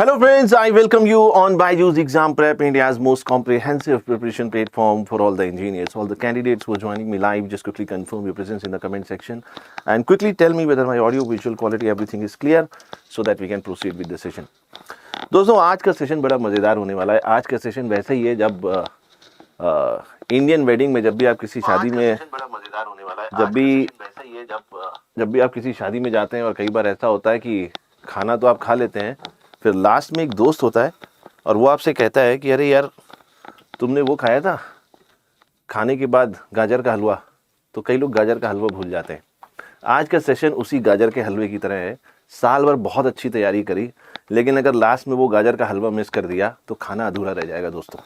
Hello friends, I welcome you on BYJU'S Exam Prep, India's most comprehensive preparation platform for all the engineers. All the candidates who are joining me live, just quickly confirm your presence in the comment section and quickly tell me whether my audio, visual quality, everything is clear so that we can proceed with the session. दोस्तों आज का session बड़ा मज़ेदार होने वाला है. आज का सेशन वैसे ही है जब इंडियन वेडिंग में जब भी आप किसी शादी में जब भी आप किसी शादी में जाते हैं और कई बार ऐसा होता है कि खाना तो आप खा लेते हैं, फिर लास्ट में एक दोस्त होता है और वो आपसे कहता है कि अरे यार तुमने वो खाया था खाने के बाद गाजर का हलवा. तो कई लोग गाजर का हलवा भूल जाते हैं. आज का सेशन उसी गाजर के हलवे की तरह है. साल भर बहुत अच्छी तैयारी करी, लेकिन अगर लास्ट में वो गाजर का हलवा मिस कर दिया तो खाना अधूरा रह जाएगा दोस्तों.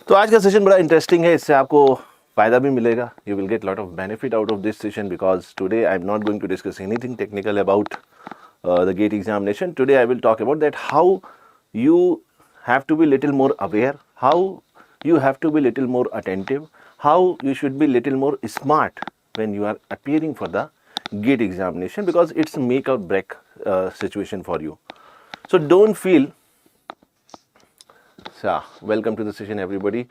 तो आज का सेशन बड़ा इंटरेस्टिंग है. इससे आपको फ़ायदा भी मिलेगा. You will get lot of benefit out of this session because today I am not going to discuss anything technical about the GATE examination. Today I will talk about that how you have to be little more aware, how you have to be little more attentive, how you should be little more smart when you are appearing for the GATE examination, because it's a make or break situation for you. So don't feel. So welcome to the session everybody.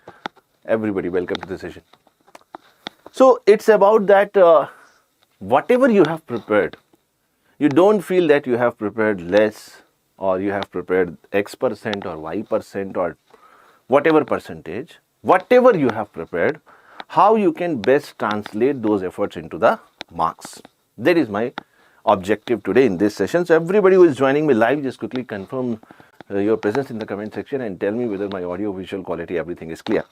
Everybody welcome to the session. So it's about that whatever you have prepared, you don't feel that you have prepared less or you have prepared X% or Y% or whatever percentage, whatever you have prepared, how you can best translate those efforts into the marks. That is my objective today in this session. So everybody who is joining me live, just quickly confirm your presence in the comment section and tell me whether my audio, visual quality, everything is clear.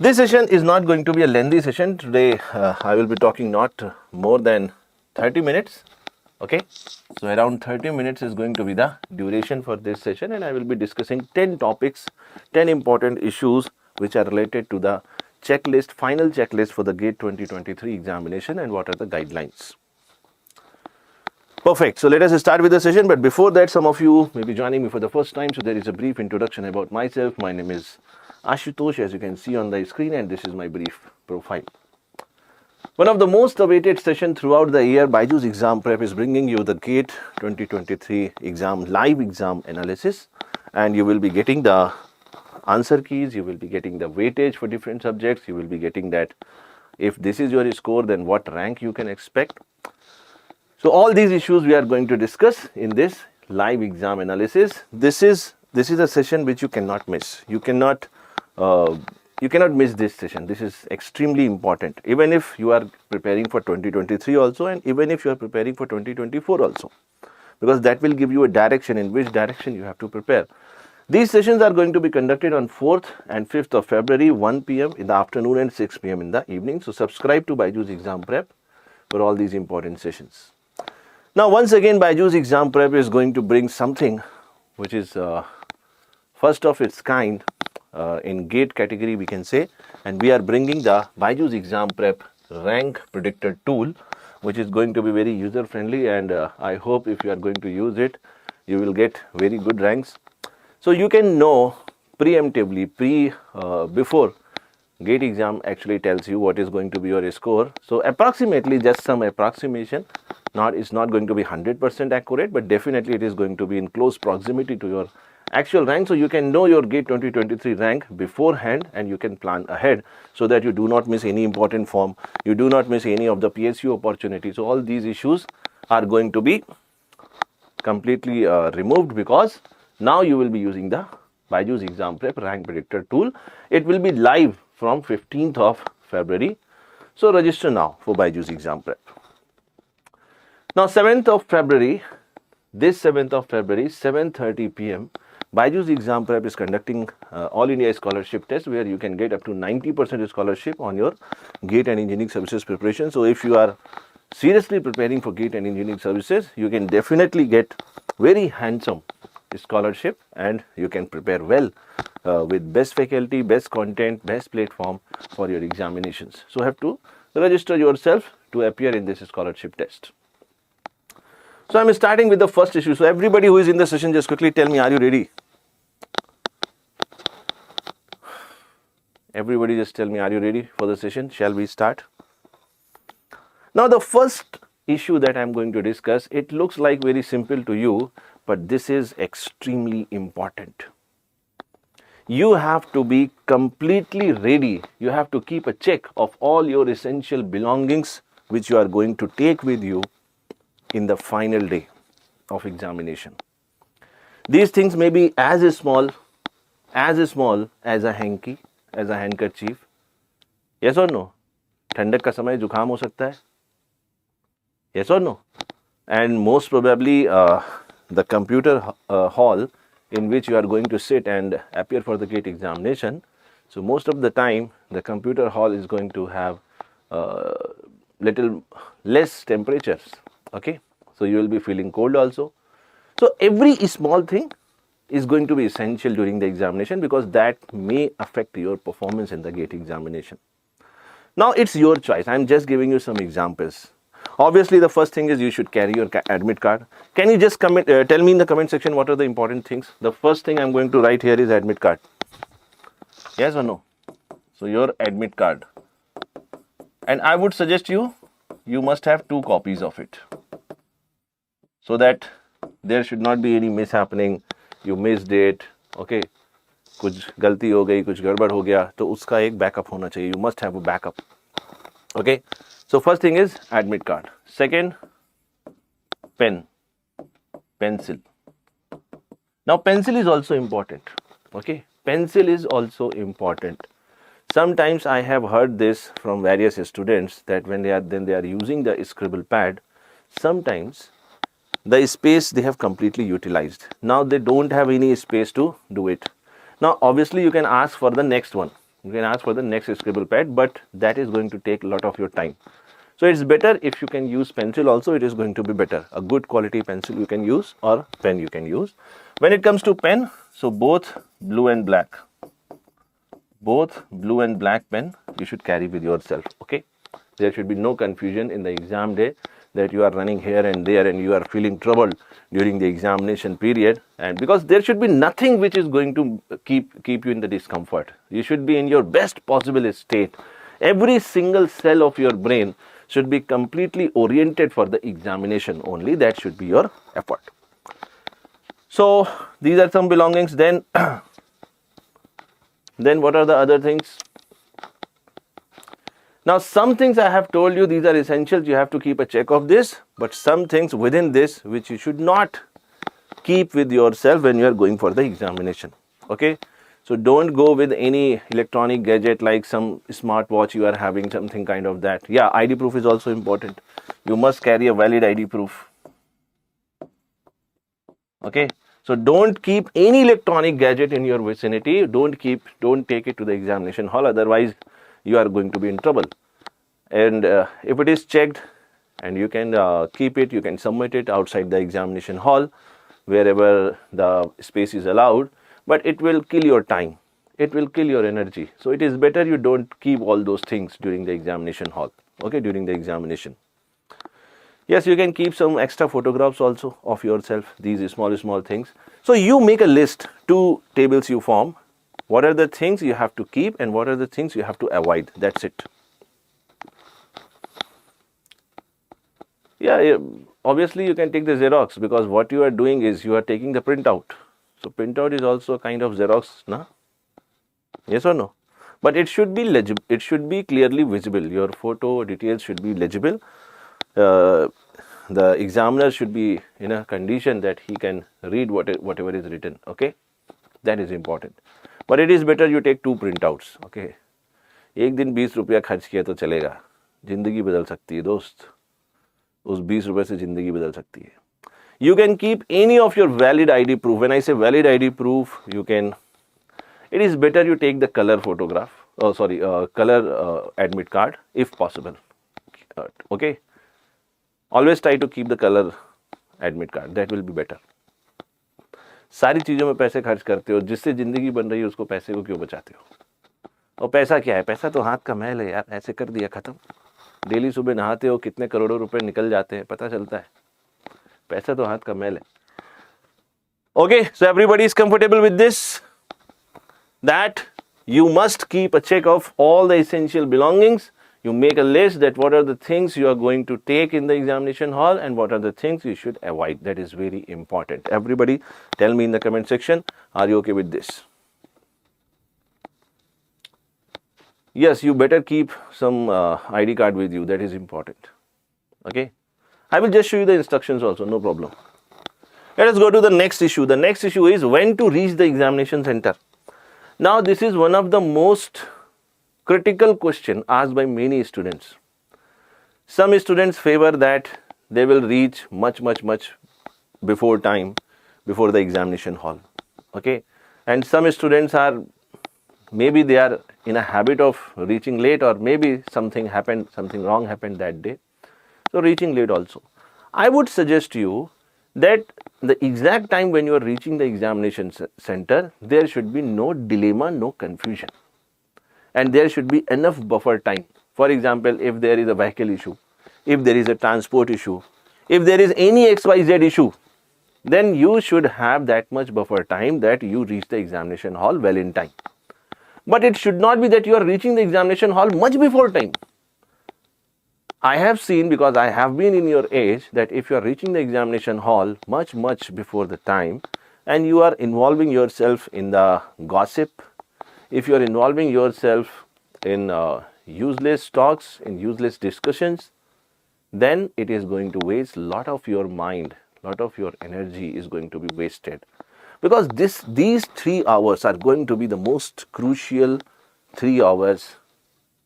This session is not going to be a lengthy session. Today I will be talking not more than 30 minutes. Okay, so around 30 minutes is going to be the duration for this session, and I will be discussing 10 topics, 10 important issues which are related to the checklist, final checklist for the GATE 2023 examination, and what are the guidelines. Perfect. So let us start with the session, but before that, some of you may be joining me for the first time, so there is a brief introduction about myself. My name is Ashutosh, as you can see on the screen, and this is my brief profile. One of the most awaited sessions throughout the year, BYJU'S Exam Prep is bringing you the GATE 2023 exam, live exam analysis, and you will be getting the answer keys, you will be getting the weightage for different subjects, you will be getting that if this is your score, then what rank you can expect. So all these issues we are going to discuss in this live exam analysis. This is a session which you cannot miss. You cannot miss this session. This is extremely important, even if you are preparing for 2023 also, and even if you are preparing for 2024 also, because that will give you a direction in which direction you have to prepare. These sessions are going to be conducted on 4th and 5th of February, 1 p.m. in the afternoon and 6 p.m. in the evening. So subscribe to BYJU'S Exam Prep for all these important sessions. Now once again, BYJU'S Exam Prep is going to bring something which is first of its kind in GATE category, we can say, and we are bringing the BYJU'S Exam Prep rank predictor tool, which is going to be very user friendly, and I hope if you are going to use it, you will get very good ranks. So you can know preemptively, before GATE exam actually tells you what is going to be your score. So approximately, just some approximation, it's not going to be 100% accurate, but definitely it is going to be in close proximity to your actual rank. So you can know your GATE 2023 rank beforehand, and you can plan ahead so that you do not miss any important form, you do not miss any of the PSU opportunities. So all these issues are going to be completely removed, because now you will be using the BYJU'S Exam Prep rank predictor tool. It will be live from 15th of February. So register now for BYJU'S Exam Prep. Now 7th of February, 7:30 p.m. BYJU'S Exam Prep is conducting All India Scholarship Test, where you can get up to 90% scholarship on your GATE and Engineering Services preparation. So if you are seriously preparing for GATE and Engineering Services, you can definitely get very handsome scholarship, and you can prepare well with best faculty, best content, best platform for your examinations. So have to register yourself to appear in this scholarship test. So I'm starting with the first issue. So everybody who is in the session, just quickly tell me, are you ready? Everybody just tell me, are you ready for the session? Shall we start? Now the first issue that I'm going to discuss, it looks like very simple to you, but this is extremely important. You have to be completely ready. You have to keep a check of all your essential belongings which you are going to take with you in the final day of examination. These things may be as small as a hanky, as a handkerchief. Yes or no? ठंडक का समय जुकाम हो सकता है. Yes or no? And most probably the computer hall in which you are going to sit and appear for the GATE examination. So most of the time the computer hall is going to have little less temperatures. Okay, so you will be feeling cold also. So every small thing is going to be essential during the examination because that may affect your performance in the GATE examination. Now it's your choice. I'm just giving you some examples. Obviously, the first thing is you should carry your admit card. Can you just tell me in the comment section what are the important things? The first thing I'm going to write here is admit card. Yes or no? So your admit card. And I would suggest you must have 2 copies of it. So that there should not be any mishappening. You missed it. Okay. कुछ गलती हो गई, कुछ गड़बड़ हो गया, तो उसका एक बैकअप होना चाहिए. You must have a backup. Okay. So first thing is admit card. Second, pen, pencil. Now pencil is also important. Okay, pencil is also important. Sometimes I have heard this from various students that when they are using the scribble pad, sometimes the space they have completely utilized. Now they don't have any space to do it. Now obviously you can ask for the next one. You can ask for the next scribble pad, but that is going to take a lot of your time. So it's better if you can use pencil also, it is going to be better. A good quality pencil you can use or pen you can use. When it comes to pen, so both blue and black pen you should carry with yourself. Okay, there should be no confusion in the exam day that you are running here and there and you are feeling troubled during the examination period, and because there should be nothing which is going to keep you in the discomfort. You should be in your best possible state. Every single cell of your brain should be completely oriented for the examination only. That should be your effort. So these are some belongings. Then what are the other things? Now some things I have told you, these are essentials, you have to keep a check of this, but some things within this which you should not keep with yourself when you are going for the examination. Okay, so don't go with any electronic gadget like some smartwatch you are having, something kind of that. Yeah, ID proof is also important. You must carry a valid ID proof. Okay, so don't keep any electronic gadget in your vicinity. Don't take it to the examination hall, otherwise you are going to be in trouble. And if it is checked and you can keep it, you can submit it outside the examination hall wherever the space is allowed, but it will kill your time, it will kill your energy. So it is better you don't keep all those things during the examination hall. Okay, during the examination. Yes, you can keep some extra photographs also of yourself, these small things. So you make a list, 2 tables you form. What are the things you have to keep and what are the things you have to avoid? That's it. Yeah, obviously you can take the Xerox, because what you are doing is you are taking the printout. So printout is also a kind of Xerox, na? Yes or no? But it should be legible. It should be clearly visible. Your photo details should be legible. The examiner should be in a condition that he can read whatever is written. Okay, that is important. But it is better you take 2 printouts. Okay, एक दिन 20 रुपया खर्च किया तो चलेगा, जिंदगी बदल सकती है दोस्त. उस 20 रुपए से जिंदगी बदल सकती है. You can keep any of your valid ID proof. When I say valid ID proof, you can. It is better you take the color photograph. Color admit card if possible. Okay. Always try to keep the color admit card. That will be better. सारी चीज़ों में पैसे खर्च करते हो, जिससे ज़िंदगी बन रही है उसको पैसे को क्यों बचाते हो? और पैसा क्या है? पैसा तो हाथ का मैल है यार, ऐसे कर दिया ख़त्म. डेली सुबह नहाते हो, कितने करोड़ों रुपए निकल जाते हैं पता चलता है. पैसा तो हाथ का मैल है. Okay, so everybody is comfortable with this, that you must keep a check of all the essential belongings. You make a list that what are the things you are going to take in the examination hall and what are the things you should avoid. That is very important. Everybody tell me in the comment section, are you okay with this? Yes, you better keep some ID card with you. That is important. Okay. I will just show you the instructions also, no problem. Let us go to the next issue. The next issue is when to reach the examination center. Now, this is one of the most critical question asked by many students. Some students favor that they will reach much before time, before the examination hall. Okay. And some students are, maybe they are in a habit of reaching late, or maybe something wrong happened that day. So reaching late also. I would suggest you that the exact time when you are reaching the examination center, there should be no dilemma, no confusion. And there should be enough buffer time. For example, if there is a vehicle issue, if there is a transport issue, if there is any XYZ issue, then you should have that much buffer time that you reach the examination hall well in time. But it should not be that you are reaching the examination hall much before time. I have seen, because I have been in your age, that if you are reaching the examination hall much before the time and you are involving yourself in the gossip, if you are involving yourself in useless talks, in useless discussions, then it is going to waste a lot of your mind, lot of your energy is going to be wasted. Because these 3 hours are going to be the most crucial 3 hours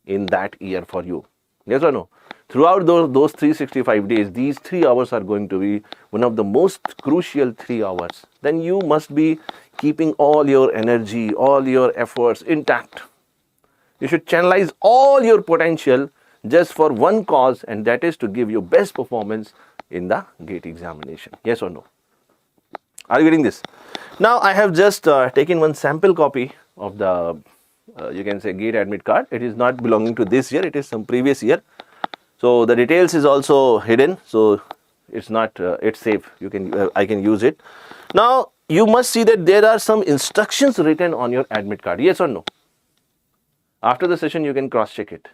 in that year for you. Yes or no? Throughout those 365 days, these 3 hours are going to be one of the most crucial 3 hours. Then you must be keeping all your energy, all your efforts intact. You should channelize all your potential just for one cause, and that is to give your best performance in the GATE examination. Yes or no? Are you getting this? Now, I have just taken one sample copy of the, you can say, GATE admit card. It is not belonging to this year, it is some previous year. So the details is also hidden, so it's not, it's safe. You can, I can use it. Now, you must see that there are some instructions written on your admit card. Yes or no? After the session, you can cross-check it.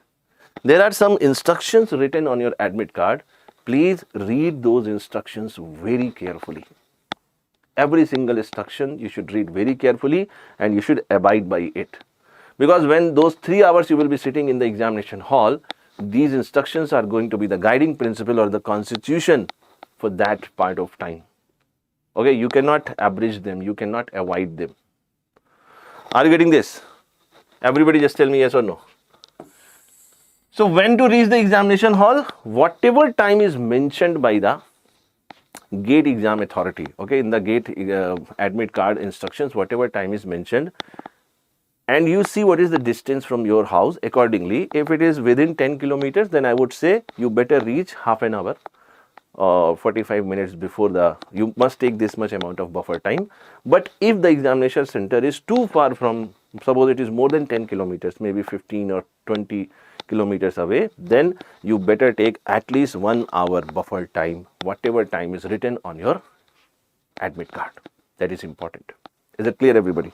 There are some instructions written on your admit card. Please read those instructions very carefully. Every single instruction you should read very carefully and you should abide by it. Because when those 3 hours you will be sitting in the examination hall, these instructions are going to be the guiding principle or the constitution for that part of time. Okay, you cannot abridge them, you cannot avoid them. Are you getting this? Everybody just tell me yes or no. So when to reach the examination hall? Whatever time is mentioned by the GATE exam authority, okay, in the GATE admit card instructions, whatever time is mentioned, and you see what is the distance from your house accordingly. If it is within 10 kilometers, then I would say you better reach half an hour, 45 minutes before the, you must take this much amount of buffer time. But if the examination center is too far from, suppose it is more than 10 kilometers, maybe 15 or 20 kilometers away, then you better take at least 1 hour buffer time, whatever time is written on your admit card. That is important. Is it clear, everybody?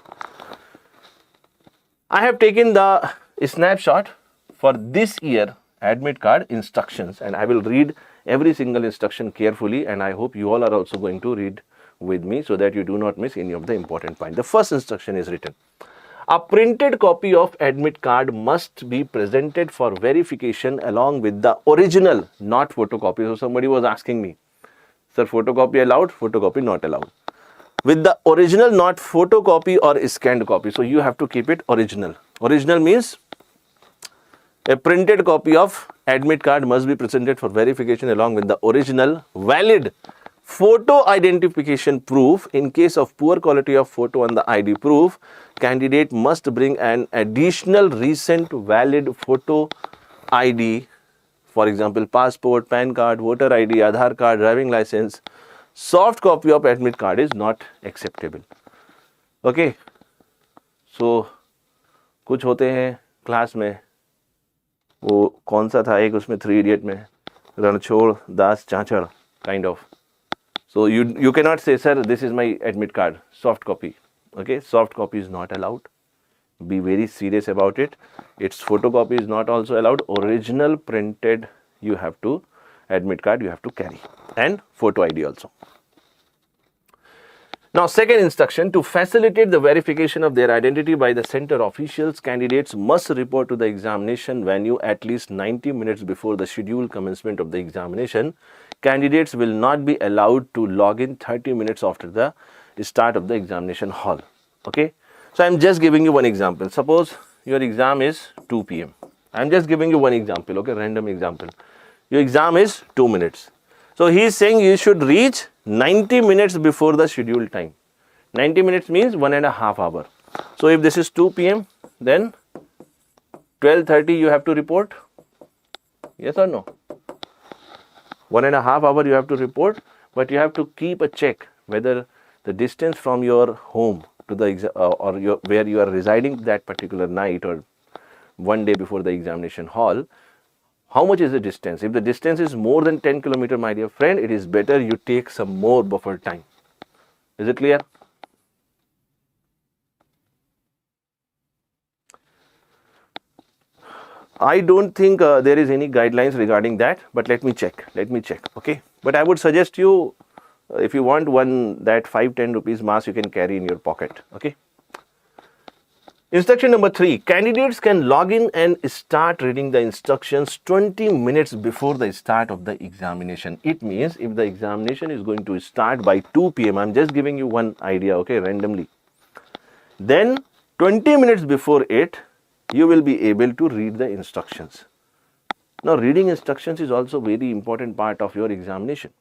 I have taken the snapshot for this year admit card instructions, and I will read every single instruction carefully, and I hope you all are also going to read with me so that you do not miss any of the important point. The first instruction is written: a printed copy of admit card must be presented for verification along with the original, not photocopy. So somebody was asking me, sir, photocopy allowed, photocopy not allowed. With the original, not photocopy or scanned copy. So you have to keep it original. Original means a printed copy of admit card must be presented for verification along with the original valid photo identification proof. In case of poor quality of photo on the ID proof, candidate must bring an additional recent valid photo ID, for example, passport, PAN card, voter ID, Aadhaar card, driving license. Soft copy of admit card is not acceptable. Okay. So, कुछ होते हैं class में, वो कौन सा था एक उसमें 3 Idiot में, Ranchhod Das Chanchad kind of. So you cannot say, sir, this is my admit card, soft copy. Okay, soft copy is not allowed. Be very serious about it. Its photocopy is not also allowed. Original printed you have to, admit card you have to carry, and photo ID also. Now, second instruction, to facilitate the verification of their identity by the center officials, candidates must report to the examination venue at least 90 minutes before the scheduled commencement of the examination. Candidates will not be allowed to log in 30 minutes after the start of the examination hall. Okay. So, I am just giving you one example. Suppose your exam is 2 p.m. I am just giving you one example, okay, random example. Your exam is 2 minutes. So, he is saying you should reach 90 minutes before the scheduled time. 90 minutes means 1.5 hours. So, if this is 2 p.m., then 12:30 you have to report. Yes or no? 1.5 hours you have to report, but you have to keep a check whether the distance from your home to the where you are residing that particular night or one day before the examination hall, how much is the distance? If the distance is more than 10 kilometers, my dear friend, it is better you take some more buffer time. Is it clear? I don't think there is any guidelines regarding that, but let me check. Okay. But I would suggest you, if you want one, that 5-10 rupees mask you can carry in your pocket. Okay. Instruction number 3, candidates can log in and start reading the instructions 20 minutes before the start of the examination. It means if the examination is going to start by 2 p.m., I'm just giving you one idea, okay, randomly. Then 20 minutes before it, you will be able to read the instructions. Now, reading instructions is also very important part of your examination.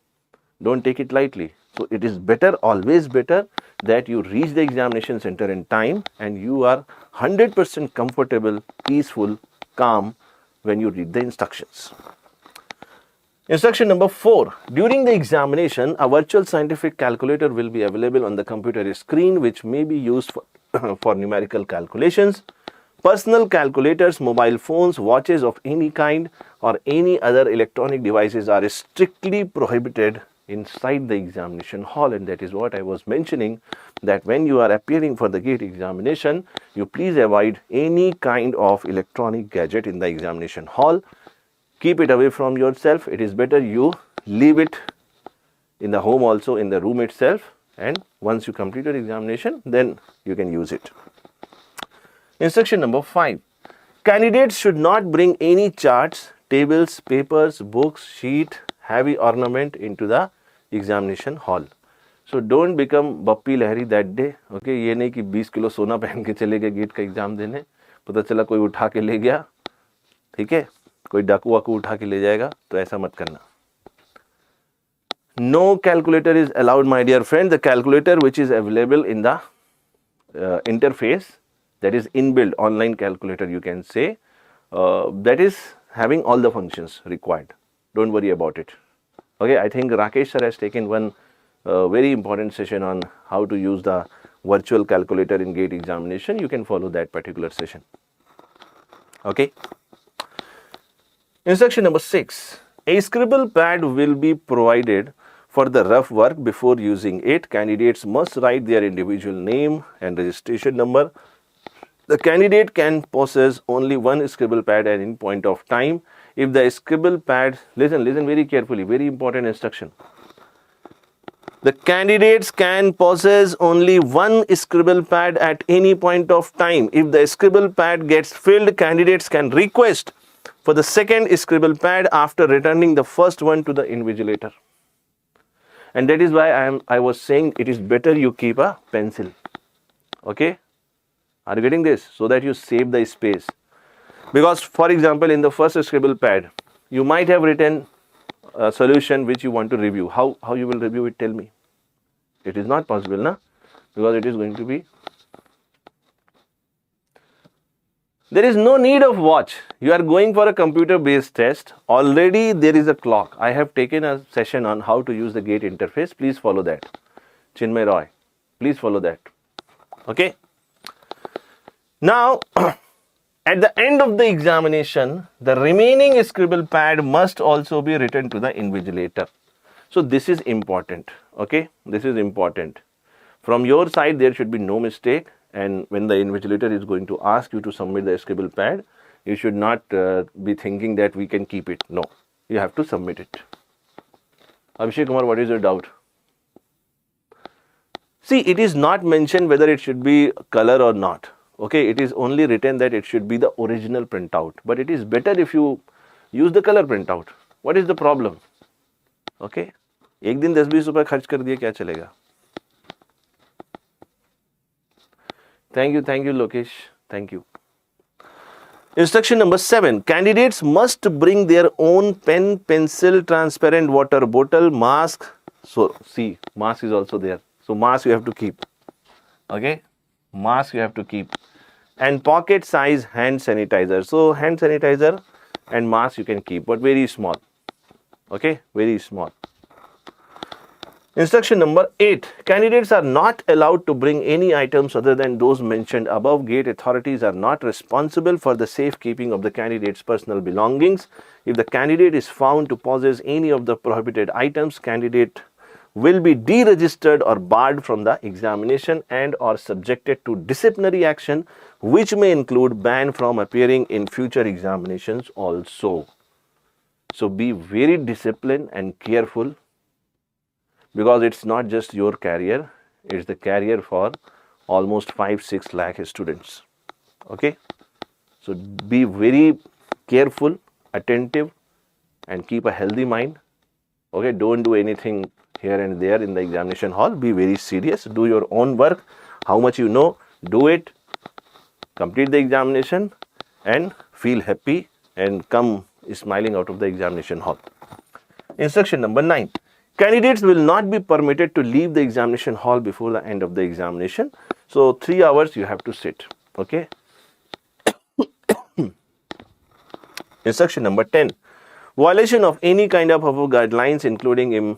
Don't take it lightly. So, it is better, always better, that you reach the examination center in time and you are 100% comfortable, peaceful, calm when you read the instructions. Instruction number 4. During the examination, a virtual scientific calculator will be available on the computer screen, which may be used for numerical calculations. Personal calculators, mobile phones, watches of any kind or any other electronic devices are strictly prohibited inside the examination hall, and that is what I was mentioning, that when you are appearing for the GATE examination, you please avoid any kind of electronic gadget in the examination hall. Keep it away from yourself. It is better you leave it in the home also, in the room itself, and once you complete your examination, then you can use it. Instruction number 5. Candidates should not bring any charts, tables, papers, books, sheet, heavy ornament into the examination hall. So don't become Bappi Lahiri that day. Okay, ये नहीं कि 20 kilo सोना पहन के चले गए gate का exam देने, पता चला कोई उठा के ले गया, ठीक है, कोई डाकू वाकू उठा के ले जाएगा, तो ऐसा मत करना. No calculator is allowed, my dear friend. The calculator which is available in the interface, that is inbuilt online calculator, you can say, that is having all the functions required. Don't worry about it. Okay, I think Rakesh sir has taken one very important session on how to use the virtual calculator in GATE examination. You can follow that particular session. Okay. Instruction number 6. A scribble pad will be provided for the rough work. Before using it, candidates must write their individual name and registration number. The candidate can possess only one scribble pad at any point of time. If the scribble pad, listen very carefully, very important instruction. The candidates can possess only one scribble pad at any point of time. If the scribble pad gets filled, candidates can request for the second scribble pad after returning the first one to the invigilator. And that is why I was saying it is better you keep a pencil. Okay? Are you getting this? So that you save the space. Because, for example, in the first scribble pad, you might have written a solution which you want to review. How you will review it? Tell me. It is not possible, na? Because it is going to be. There is no need of watch. You are going for a computer-based test. Already there is a clock. I have taken a session on how to use the GATE interface. Please follow that. Chinmay Roy. Please follow that. Okay. Now, at the end of the examination, the remaining scribble pad must also be written to the invigilator. So this is important. Okay, this is important. From your side, there should be no mistake, and when the invigilator is going to ask you to submit the scribble pad, you should not be thinking that we can keep it. No, you have to submit it. Abhishek Kumar, what is your doubt? See, it is not mentioned whether it should be color or not. Okay, it is only written that it should be the original printout. But it is better if you use the color printout. What is the problem? Okay, एक दिन 10-20 रुपए खर्च कर दिए क्या चलेगा? Thank you, Lokesh. Thank you. Instruction number 7. Candidates must bring their own pen, pencil, transparent water bottle, mask. So, see, mask is also there. So, mask you have to keep. Okay? Mask you have to keep. And pocket size hand sanitizer. So, hand sanitizer and mask you can keep, but very small. Okay? Very small. Instruction number 8. Candidates are not allowed to bring any items other than those mentioned above. Gate authorities are not responsible for the safekeeping of the candidate's personal belongings. If the candidate is found to possess any of the prohibited items, candidate will be deregistered or barred from the examination and or subjected to disciplinary action, which may include ban from appearing in future examinations also. So be very disciplined and careful, because it's not just your career, it's the career for almost 5-6 lakh students. Okay, so be very careful, attentive, and keep a healthy mind. Okay, don't do anything here and there in the examination hall. Be very serious, do your own work. How much you know, do it, complete the examination and feel happy and come smiling out of the examination hall. Instruction number 9. Candidates will not be permitted to leave the examination hall before the end of the examination. So 3 hours you have to sit. Okay. Instruction number 10. Violation of any kind of guidelines, including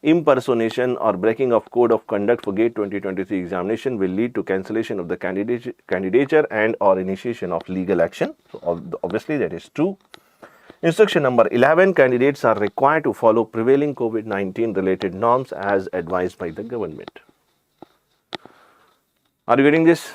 impersonation or breaking of code of conduct for GATE 2023 examination, will lead to cancellation of the candidature and or initiation of legal action. So obviously that is true. Instruction number 11. Candidates are required to follow prevailing COVID-19 related norms as advised by the government. Are you getting this?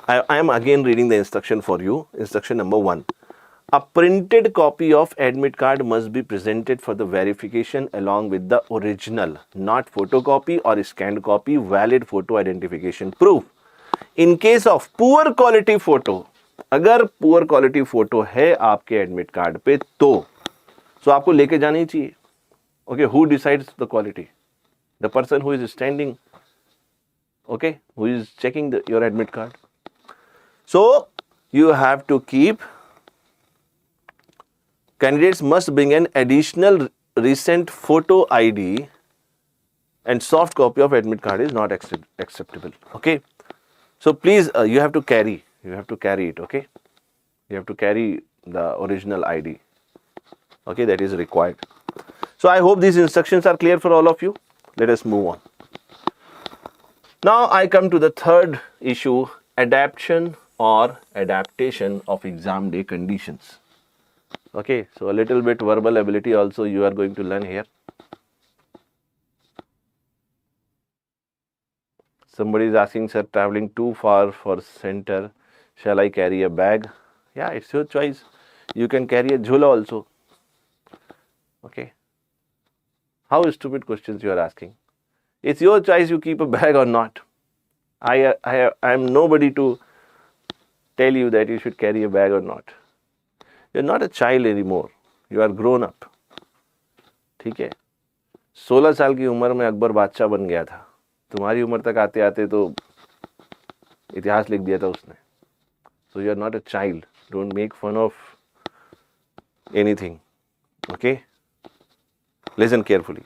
I am again reading the instruction for you. Instruction number 1. A printed copy of admit card must be presented for the verification along with the original, not photocopy or scanned copy, valid photo identification proof. In case of poor quality photo, अगर poor quality photo है आपके admit card पे तो आपको लेके जानी चाहिए. Okay, who decides the quality? The person who is standing, okay, who is checking your admit card. So you have to keep. Candidates must bring an additional recent photo ID, and soft copy of admit card is not acceptable. Okay, so please you have to carry it. Okay, you have to carry the original ID. Okay, that is required. So I hope these instructions are clear for all of you. Let us move on. Now I come to the third issue: adaptation or adaptation of exam day conditions. Okay, so a little bit verbal ability also you are going to learn here. Somebody is asking, sir, traveling too far for center, shall I carry a bag? Yeah, it's your choice. You can carry a jhula also. Okay. How stupid questions you are asking? It's your choice, you keep a bag or not. I am nobody to tell you that you should carry a bag or not. You're not a child anymore. You are grown up. ठीक है? 16 साल की उम्र में अकबर बादशाह बन गया था. तुम्हारी उम्र तक आते आते तो इतिहास लिख दिया था उसने. So you are not a child. Don't make fun of anything. Okay? Listen carefully.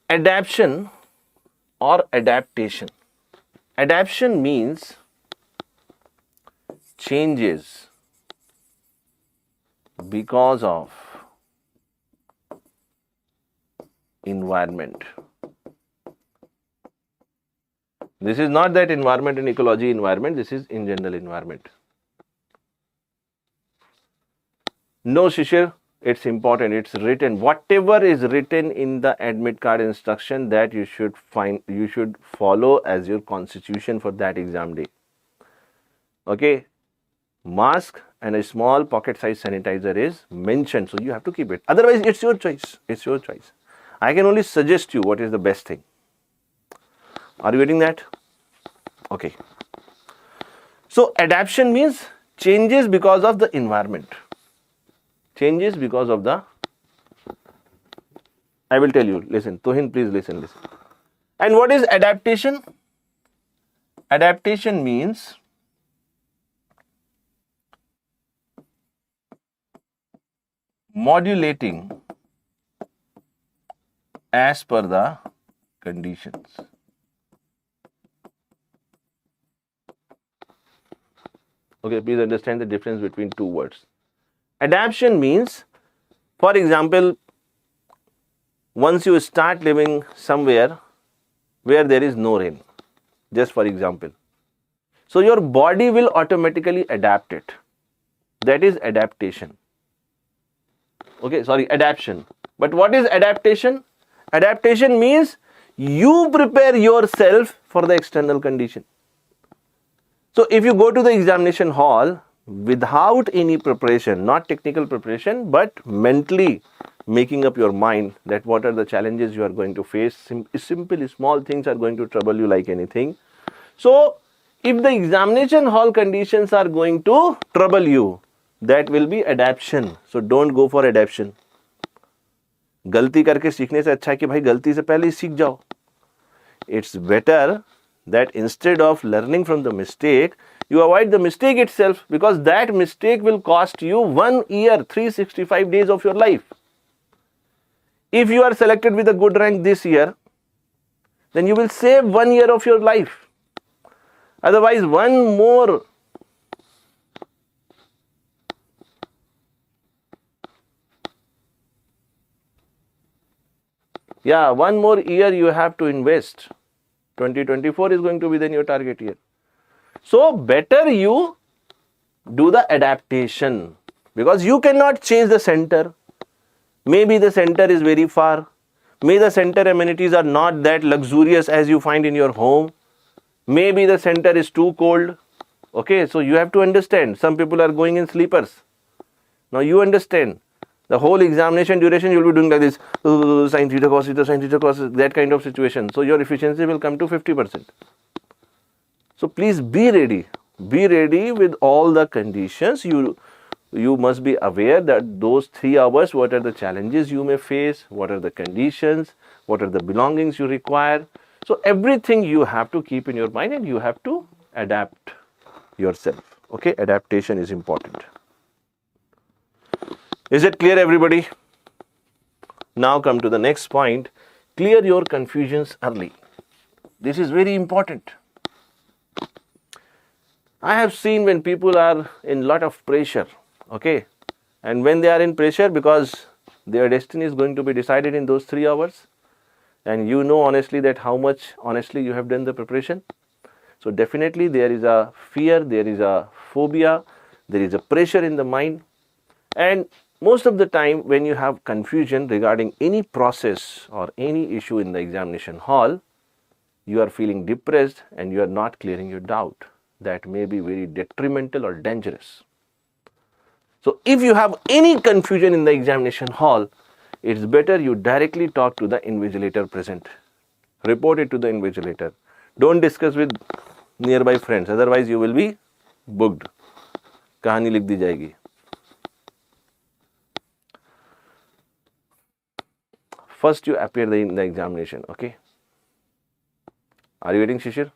Adaptation or adaptation. Adaptation means changes because of environment. This is not that environment and ecology environment, this is in general environment. No, Shishir, it's important. It's written. Whatever is written in the admit card instruction, that you should follow as your constitution for that exam day. Okay, mask and a small pocket size sanitizer is mentioned, so you have to keep it. Otherwise, it's your choice. It's your choice. I can only suggest you what is the best thing. Are you getting that? Okay. So adaptation means changes because of the environment. Changes because of the, I will tell you, listen, Tuhin, please listen. And what is adaptation? Adaptation means modulating as per the conditions. Okay, please understand the difference between two words. Adaptation means, for example, once you start living somewhere where there is no rain, just for example, so your body will automatically adapt it. That is adaptation. Okay, sorry, adaptation. But what is adaptation? Adaptation means you prepare yourself for the external condition. So if you go to the examination hall without any preparation, not technical preparation, but mentally making up your mind that what are the challenges you are going to face, simple small things are going to trouble you like anything. So if the examination hall conditions are going to trouble you, that will be adaptation. So don't go for adaptation. गलती करके सीखने से अच्छा है कि भाई गलती से पहले ही सीख जाओ. It's better that instead of learning from the mistake, you avoid the mistake itself, because that mistake will cost you 1 year, 365 days of your life. If you are selected with a good rank this year, then you will save 1 year of your life. Otherwise, one more year you have to invest. 2024 is going to be then your target year. So better you do the adaptation, because you cannot change the center. Maybe the center is very far. Maybe the center amenities are not that luxurious as you find in your home. Maybe the center is too cold. Okay, so you have to understand, some people are going in sleepers. Now you understand, the whole examination duration you will be doing like this, sin theta, cos theta, sin theta, cos, that kind of situation. So your efficiency will come to 50%. So please be ready with all the conditions. You must be aware that those 3 hours, what are the challenges you may face, what are the conditions, what are the belongings you require. So everything you have to keep in your mind, and you have to adapt yourself. Okay, adaptation is important. Is it clear, everybody? Now come to the next point. Clear your confusions early. This is very important. I have seen when people are in lot of pressure, okay, and when they are in pressure because their destiny is going to be decided in those 3 hours, and you know honestly that how much honestly you have done the preparation. So definitely there is a fear, there is a phobia, there is a pressure in the mind, and most of the time when you have confusion regarding any process or any issue in the examination hall, you are feeling depressed and you are not clearing your doubt. That may be very detrimental or dangerous. So if you have any confusion in the examination hall, it's better you directly talk to the invigilator present. Report it to the invigilator. Don't discuss with nearby friends, otherwise you will be booked. कहानी लिख दी जाएगी. First you appear in the examination, okay? Are you getting, Shishir?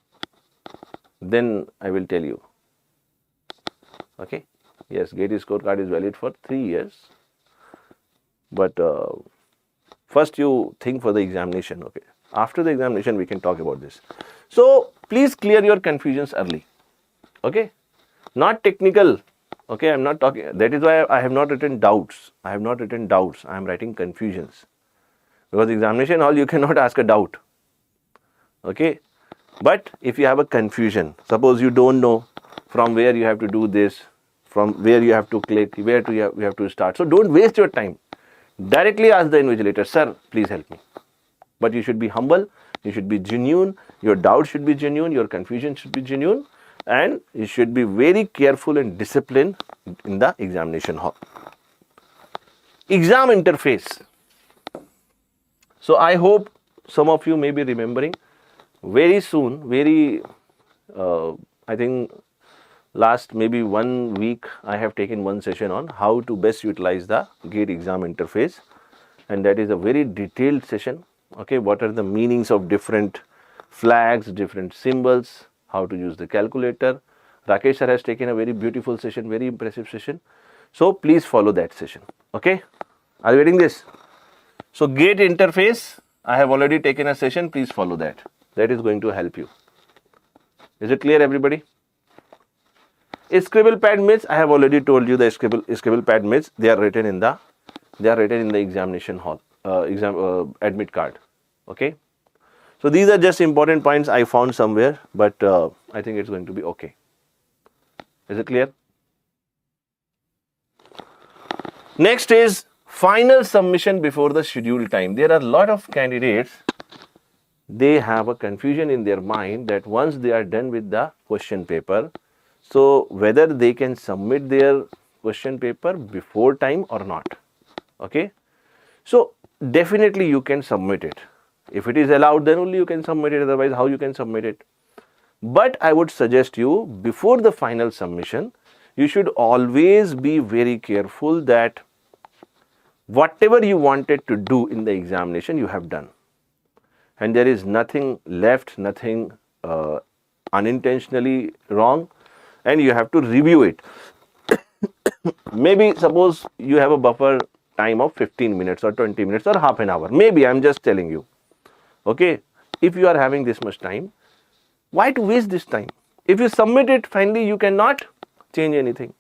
Then I will tell you. Okay? Yes, GATE scorecard is valid for 3 years. But first you think for the examination, okay? After the examination we can talk about this. So please clear your confusions early. Okay? Not technical. Okay, I'm not talking. That is why I have not written doubts. I have not written doubts. I am writing confusions. Because examination hall you cannot ask a doubt. Okay? But if you have a confusion, suppose you don't know from where you have to do this, from where you have to click, where to you have to start. So don't waste your time. Directly ask the invigilator, sir, please help me. But you should be humble, you should be genuine, your doubt should be genuine, your confusion should be genuine, and you should be very careful and disciplined in the examination hall. Exam interface. So I hope some of you may be remembering very soon, I think last maybe 1 week I have taken one session on how to best utilize the GATE exam interface, and that is a very detailed session. Okay, what are the meanings of different flags, different symbols, how to use the calculator. Rakesh sir has taken a very beautiful session, very impressive session. So please follow that session. Okay, are you getting this? So GATE interface, I have already taken a session, please follow that. That is going to help you. Is it clear, everybody? Scribble pad myths, I have already told you the scribble pad myths. They are written in the examination hall, admit card. Okay. So these are just important points I found somewhere, but I think it's going to be okay. Is it clear? Next is final submission before the scheduled time. There are a lot of candidates, they have a confusion in their mind that once they are done with the question paper, so whether they can submit their question paper before time or not. Okay. So definitely you can submit it. If it is allowed, then only you can submit it, otherwise how you can submit it. But I would suggest you, before the final submission, you should always be very careful that whatever you wanted to do in the examination, you have done. And there is nothing left, nothing unintentionally wrong, and you have to review it. Maybe suppose you have a buffer time of 15 minutes or 20 minutes or half an hour. Maybe, I'm just telling you. Okay, if you are having this much time, why to waste this time? If you submit it, finally you cannot change anything.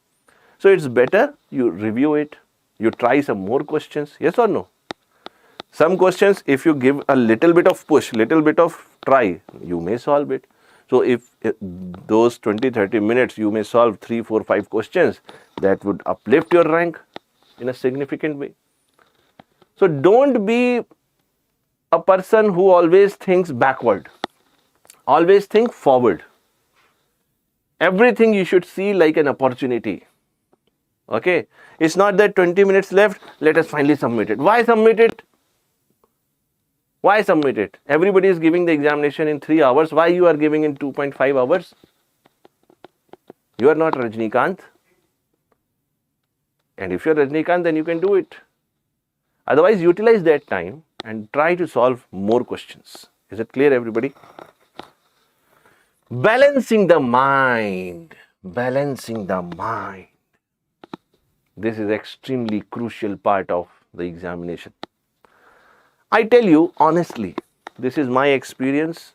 So it's better you review it, you try some more questions, yes or no? Some questions, if you give a little bit of push, little bit of try, you may solve it. So if those 20-30 minutes you may solve 3, 4, 5 questions, that would uplift your rank in a significant way. So don't be a person who always thinks backward. Always think forward. Everything you should see like an opportunity. Okay, it's not that 20 minutes left, let us finally submit it. Why submit it? Why submit it? Everybody is giving the examination in 3 hours. Why you are giving in 2.5 hours? You are not Rajnikant. And if you are Rajnikant, then you can do it. Otherwise, utilize that time and try to solve more questions. Is it clear, everybody? Balancing the mind. Balancing the mind. This is extremely crucial part of the examination. I tell you honestly, this is my experience,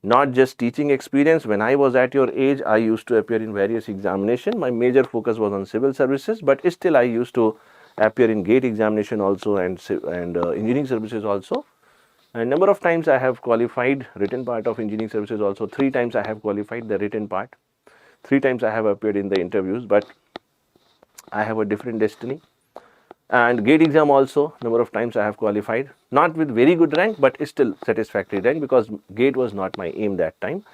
not just teaching experience. When I was at your age, I used to appear in various examinations. My major focus was on civil services, but still I used to appear in GATE examination also and engineering services also. And number of times I have qualified written part of engineering services also. 3 times I have qualified the written part. 3 times I have appeared in the interviews, but I have a different destiny. And GATE exam also, number of times I have qualified, not with very good rank, but still satisfactory rank, because GATE was not my aim that time.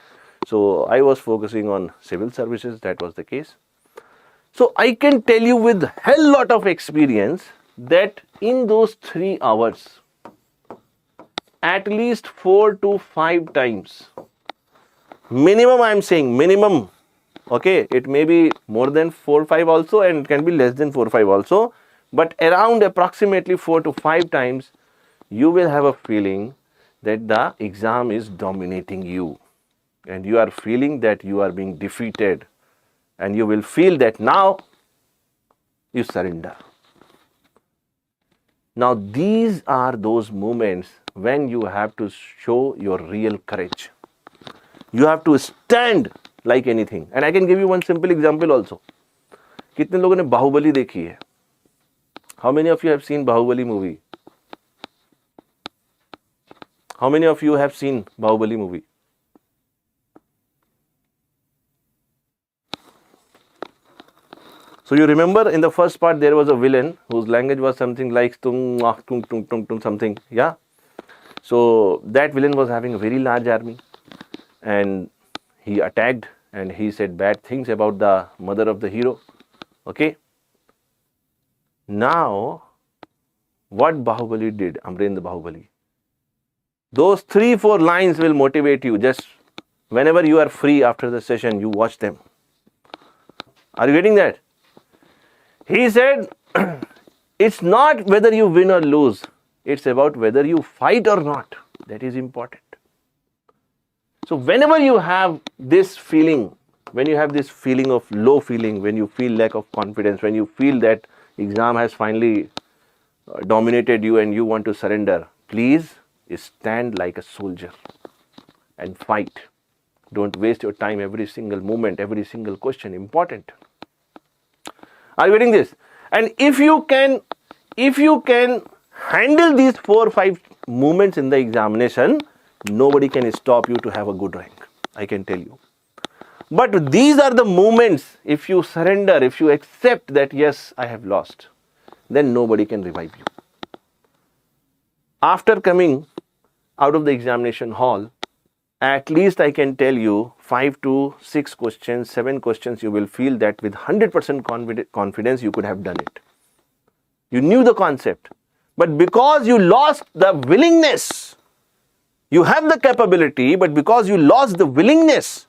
So I was focusing on civil services, that was the case. So I can tell you with hell lot of experience that in those 3 hours, at least 4 to 5 times, minimum, I am saying minimum, okay, it may be more than 4, 5 also, and it can be less than 4, 5 also. But around approximately 4 to 5 times, you will have a feeling that the exam is dominating you. And you are feeling that you are being defeated. And you will feel that now you surrender. Now these are those moments when you have to show your real courage. You have to stand like anything. And I can give you one simple example also. कितने लोगों ने बाहुबली देखी है? How many of you have seen Bahubali movie? How many of you have seen Bahubali movie? So you remember in the first part there was a villain whose language was something like tung tung tung tung tung something, yeah. So that villain was having a very large army, and he attacked and he said bad things about the mother of the hero. Okay. Now, what Bahubali did, Amrendra Bahubali? Those 3-4 lines will motivate you. Just whenever you are free after the session, you watch them. Are you getting that? He said, it's not whether you win or lose. It's about whether you fight or not. That is important. So whenever you have this feeling, when you have this feeling of low feeling, when you feel lack of confidence, when you feel that exam has finally dominated you and you want to surrender, please stand like a soldier and fight. Don't waste your time. Every single moment, every single question important. Are you getting this? And if you can handle these 4 or 5 moments in the examination, nobody can stop you to have a good rank, I can tell you. But these are the moments, if you surrender, if you accept that yes, I have lost, then nobody can revive you. After coming out of the examination hall, at least I can tell you 5 to 6 questions, 7 questions, you will feel that with 100% confidence you could have done it. You knew the concept, but because you lost the willingness, you have the capability, but because you lost the willingness,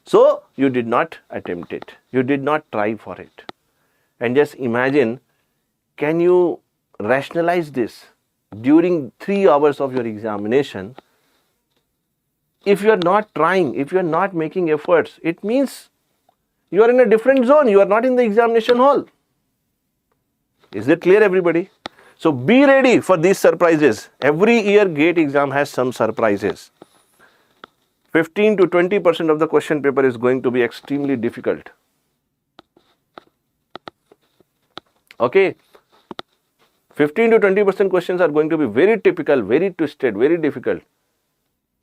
so you did not attempt it. You did not try for it. And just imagine, can you rationalize this? During 3 hours of your examination, if you are not trying, if you are not making efforts, it means you are in a different zone. You are not in the examination hall. Is it clear, everybody? So be ready for these surprises. Every year GATE exam has some surprises. 15 to 20% of the question paper is going to be extremely difficult. Okay. 15 to 20% questions are going to be very typical, very twisted, very difficult.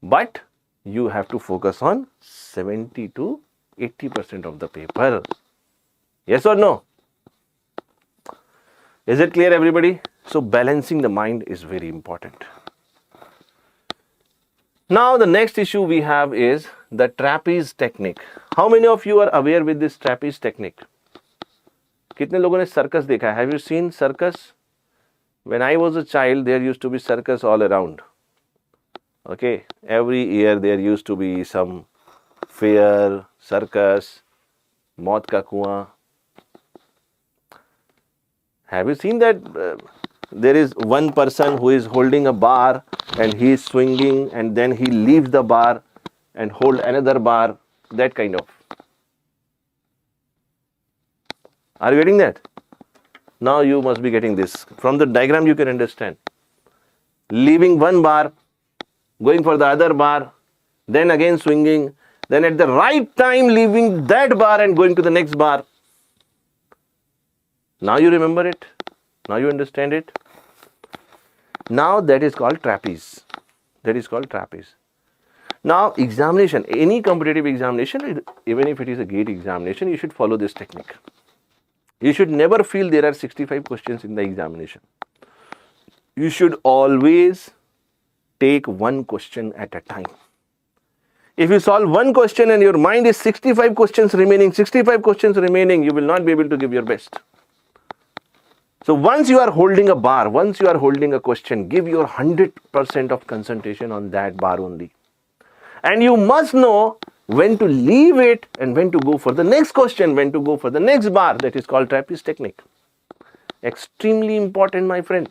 But you have to focus on 70 to 80% of the paper. Yes or no? Is it clear, everybody? So balancing the mind is very important. Now the next issue we have is the trapeze technique. How many of you are aware with this trapeze technique? कितने लोगों ने circus देखा? Have you seen circus? When I was a child, there used to be circus all around. Okay, every year there used to be some fair, circus, मौत का कुआं. Have you seen that there is one person who is holding a bar and he is swinging and then he leaves the bar and hold another bar, that kind of. Are you getting that? Now you must be getting this. From the diagram you can understand. Leaving one bar, going for the other bar, then again swinging, then at the right time leaving that bar and going to the next bar. Now you remember it. Now you understand it. Now that is called trapeze. That is called trapeze. Now examination, any competitive examination, even if it is a GATE examination, you should follow this technique. You should never feel there are 65 questions in the examination. You should always take one question at a time. If you solve one question and your mind is 65 questions remaining, you will not be able to give your best. So once you are holding a bar, once you are holding a question, give your 100% of concentration on that bar only. And you must know when to leave it and when to go for the next question, when to go for the next bar. That is called trapeze technique. Extremely important, my friend.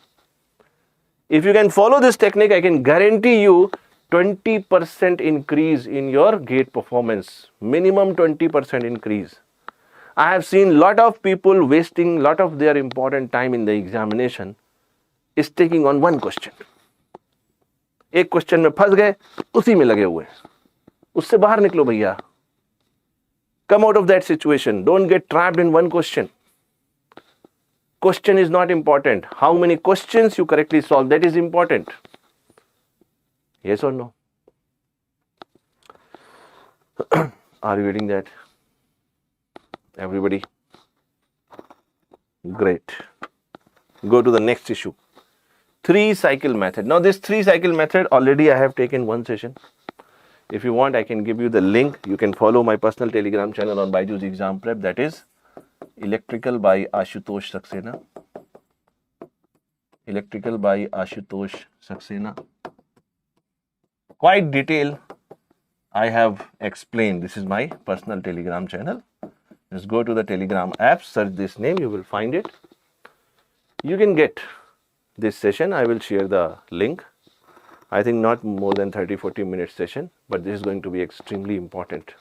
If you can follow this technique, I can guarantee you 20% increase in your GATE performance. Minimum 20% increase. I have seen lot of people wasting lot of their important time in the examination is taking on one question. एक question में फंस गए, उसी में लगे हुए, उससे बाहर निकलो भैया. Come out of that situation. Don't get trapped in one question. Question is not important. How many questions you correctly solve, that is important. Yes or no? Are you reading that? Everybody? Great. Go to the next issue. 3-cycle method. Now this 3-cycle method, already I have taken one session. If you want, I can give you the link. You can follow my personal Telegram channel on BYJU'S Exam Prep. That is Electrical by Ashutosh Saxena. Electrical by Ashutosh Saxena. Quite detailed. I have explained. This is my personal Telegram channel. Just go to the Telegram app, search this name, you will find it. You can get this session. I will share the link. I think not more than 30-40 minute session, but this is going to be extremely important.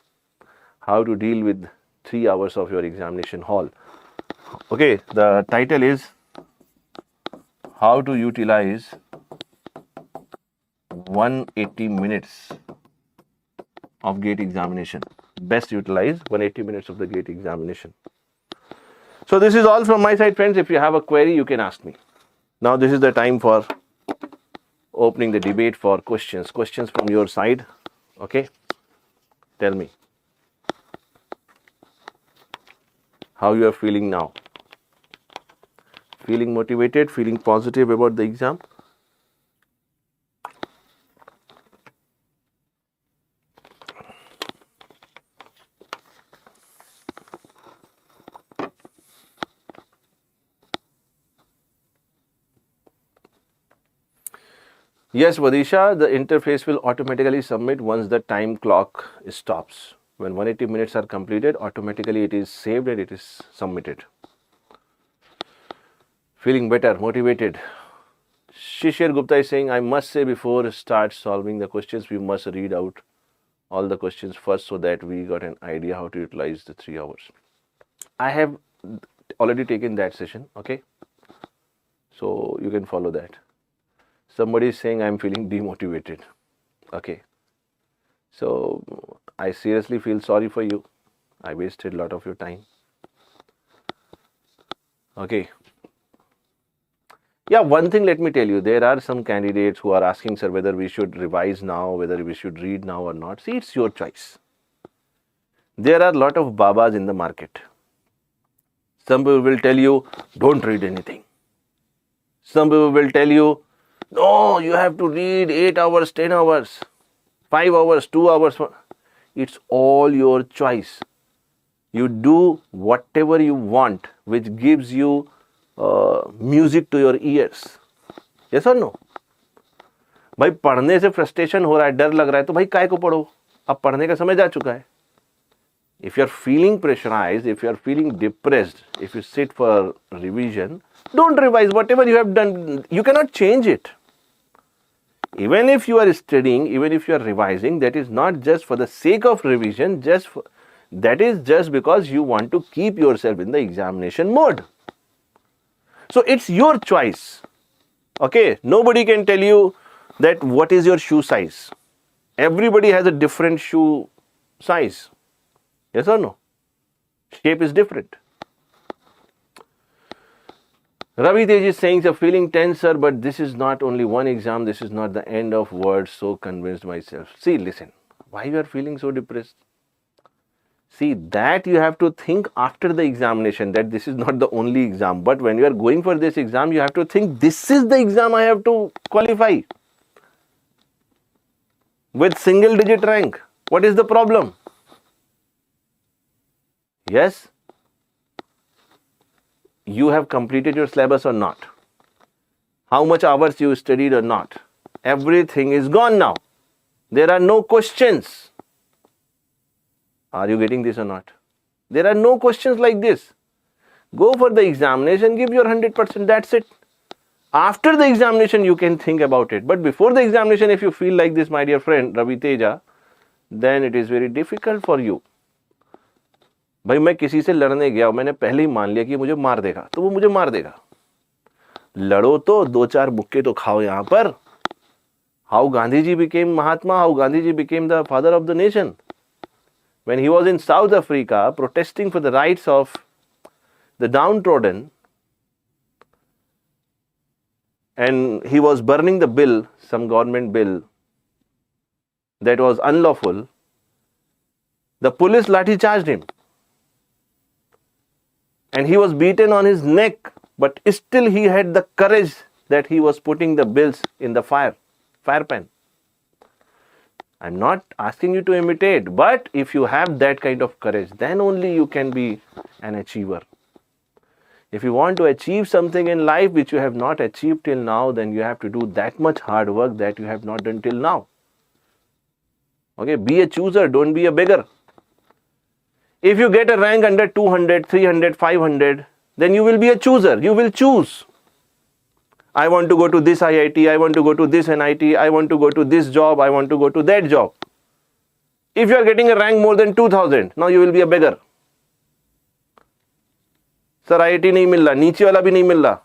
How to deal with 3 hours of your examination hall. Okay, the title is How to Utilize 180 minutes of GATE examination. Best utilize 180 minutes of the GATE examination. So this is all from my side, friends. If you have a query, you can ask me. Now this is the time for opening the debate for questions. Questions from your side. Okay. Tell me how you are feeling now. Feeling motivated, feeling positive about the exam? Yes, Vadisha, the interface will automatically submit once the time clock stops. When 180 minutes are completed, automatically it is saved and it is submitted. Feeling better, motivated. Shishir Gupta is saying, I must say before start solving the questions, we must read out all the questions first so that we got an idea how to utilize the 3 hours. I have already taken that session, okay? So you can follow that. Somebody is saying I'm feeling demotivated. Okay. So I seriously feel sorry for you. I wasted a lot of your time. Okay. Yeah, one thing let me tell you. There are some candidates who are asking, sir, whether we should revise now, whether we should read now or not. See, it's your choice. There are a lot of babas in the market. Some people will tell you, don't read anything. Some people will tell you, no, you have to read 8 hours, 10 hours, 5 hours, 2 hours. It's all your choice. You do whatever you want, which gives you music to your ears. Yes or no? भाई पढ़ने से frustration हो रहा है, डर लग रहा है, तो भाई काय को पढ़ो? अब पढ़ने का समय जा चुका है. If you are feeling pressurized, if you are feeling depressed, if you sit for revision, don't revise. Whatever you have done, you cannot change it. Even if you are studying, even if you are revising, that is not just for the sake of revision, that is just because you want to keep yourself in the examination mode. So it's your choice. Okay, nobody can tell you that what is your shoe size. Everybody has a different shoe size. Yes or no? Shape is different. Ravi Tej is saying, sir, feeling tense, sir, but this is not only one exam. This is not the end of words. So convinced myself. See, listen, why you are feeling so depressed? See, that you have to think after the examination, that this is not the only exam. But when you are going for this exam, you have to think, this is the exam I have to qualify with single digit rank. What is the problem? Yes, you have completed your syllabus or not? How much hours you studied or not? Everything is gone now. There are no questions. Are you getting this or not? There are no questions like this. Go for the examination, give your 100%, that's it. After the examination, you can think about it. But before the examination, if you feel like this, my dear friend, Ravi Teja, then it is very difficult for you. भाई मैं किसी से लड़ने गया, मैंने पहले ही मान लिया कि मुझे मार देगा, तो वो मुझे मार देगा. लड़ो तो 2-4 मुक्के तो खाओ यहाँ पर. How Gandhiji became Mahatma, how Gandhiji became the father of the nation. When he was in South Africa protesting for the rights of the downtrodden, and he was burning the bill, some government bill that was unlawful, the police lathi charged him. and he was beaten on his neck, but still he had the courage that he was putting the bills in the fire pan. I'm not asking you to imitate, but if you have that kind of courage, then only you can be an achiever. If you want to achieve something in life which you have not achieved till now, then you have to do that much hard work that you have not done till now. Okay, be a chooser, don't be a beggar. If you get a rank under 200, 300, 500, then you will be a chooser. You will choose. I want to go to this IIT, I want to go to this NIT, I want to go to this job, I want to go to that job. If you are getting a rank more than 2000, now you will be a beggar. Sir IIT नहीं मिल रहा, नीचे वाला भी नहीं मिल रहा,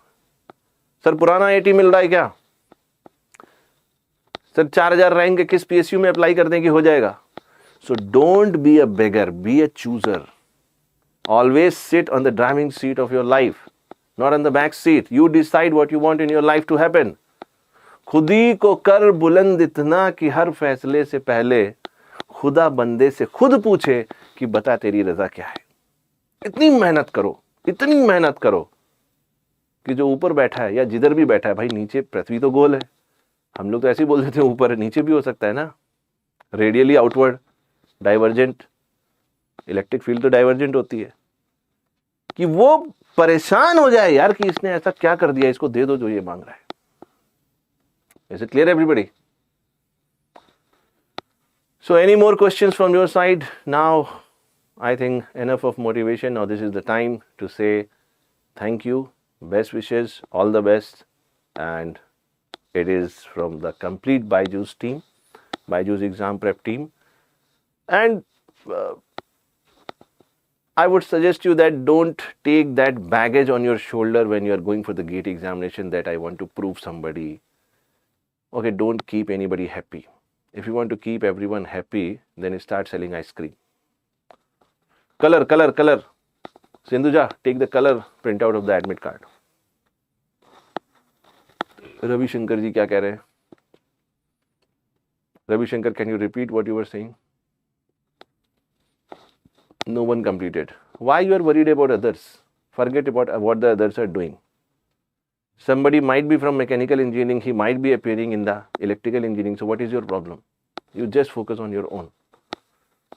sir पुराना IIT मिल रहा है क्या, सर 4000 रैंक के किस PSU में अप्लाई कर दें कि हो जाएगा. So don't be a beggar, be a chooser. Always sit on the driving seat of your life, not on the back seat. You decide what you want in your life to happen. खुदी को कर बुलंद इतना कि हर फैसले से पहले खुदा बंदे से खुद पूछे कि बता तेरी रजा क्या है. इतनी मेहनत करो, इतनी मेहनत करो कि जो ऊपर बैठा है या जिधर भी बैठा है, भाई नीचे पृथ्वी तो गोल है, हम लोग तो ऐसे ही बोल देते हैं ऊपर है, नीचे भी हो सकता है ना. Radially outward, divergent, electric field तो डाइवर्जेंट होती है, कि वो परेशान हो जाए यार कि इसने ऐसा क्या कर दिया, इसको दे दो जो ये मांग रहा है. Is it clear everybody? So any more questions from your side? Now I think enough of motivation. Now this is the time to say thank you, best wishes, all the best, and it is from the complete BYJU'S team, BYJU'S Exam Prep team. And I would suggest you that don't take that baggage on your shoulder when you are going for the GATE examination that I want to prove somebody. Okay, don't keep anybody happy. If you want to keep everyone happy, then start selling ice cream. Color, color, color. Sindhuja, take the color printout of the admit card. Ravi Shankar ji kya keh rahe hain? Ravi Shankar, can you repeat what you were saying? No one completed. Why you are worried about others? Forget about what the others are doing. Somebody might be from mechanical engineering, he might be appearing in the electrical engineering. So what is your problem? You just focus on your own.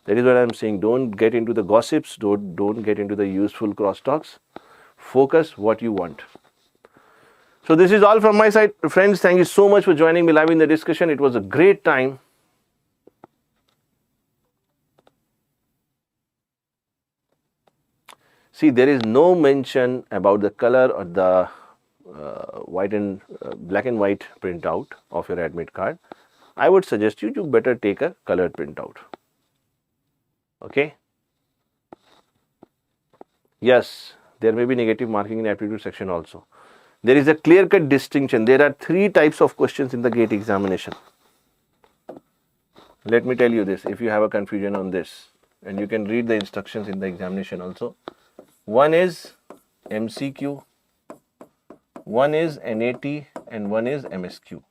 That is what I am saying. Don't get into the gossips. Don't get into the useful crosstalks. Focus what you want. So this is all from my side. Friends, thank you so much for joining me live in the discussion. It was a great time. See, there is no mention about the color or the black and white printout of your admit card. I would suggest you to better take a colored printout. Okay. Yes, there may be negative marking in aptitude section also. There is a clear-cut distinction. There are 3 types of questions in the GATE examination. Let me tell you this, if you have a confusion on this, and you can read the instructions in the examination also. One is MCQ, one is NAT, and one is MSQ.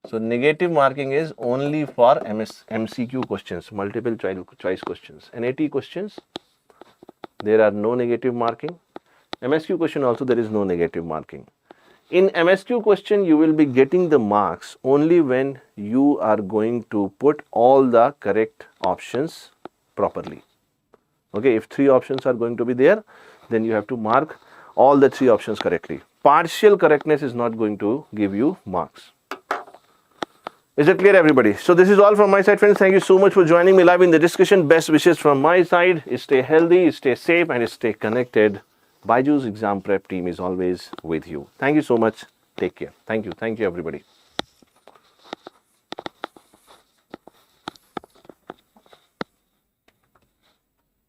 So negative marking is only for MCQ questions, multiple choice questions. NAT questions, there are no negative marking. MSQ question also there is no negative marking. In MSQ question, you will be getting the marks only when you are going to put all the correct options properly. Okay, if 3 options are going to be there, then you have to mark all the 3 options correctly. Partial correctness is not going to give you marks. Is it clear, everybody? So this is all from my side, friends. Thank you so much for joining me live in the discussion. Best wishes from my side. Stay healthy, stay safe, and stay connected. BYJU'S Exam Prep team is always with you. Thank you so much. Take care. Thank you. Thank you, everybody.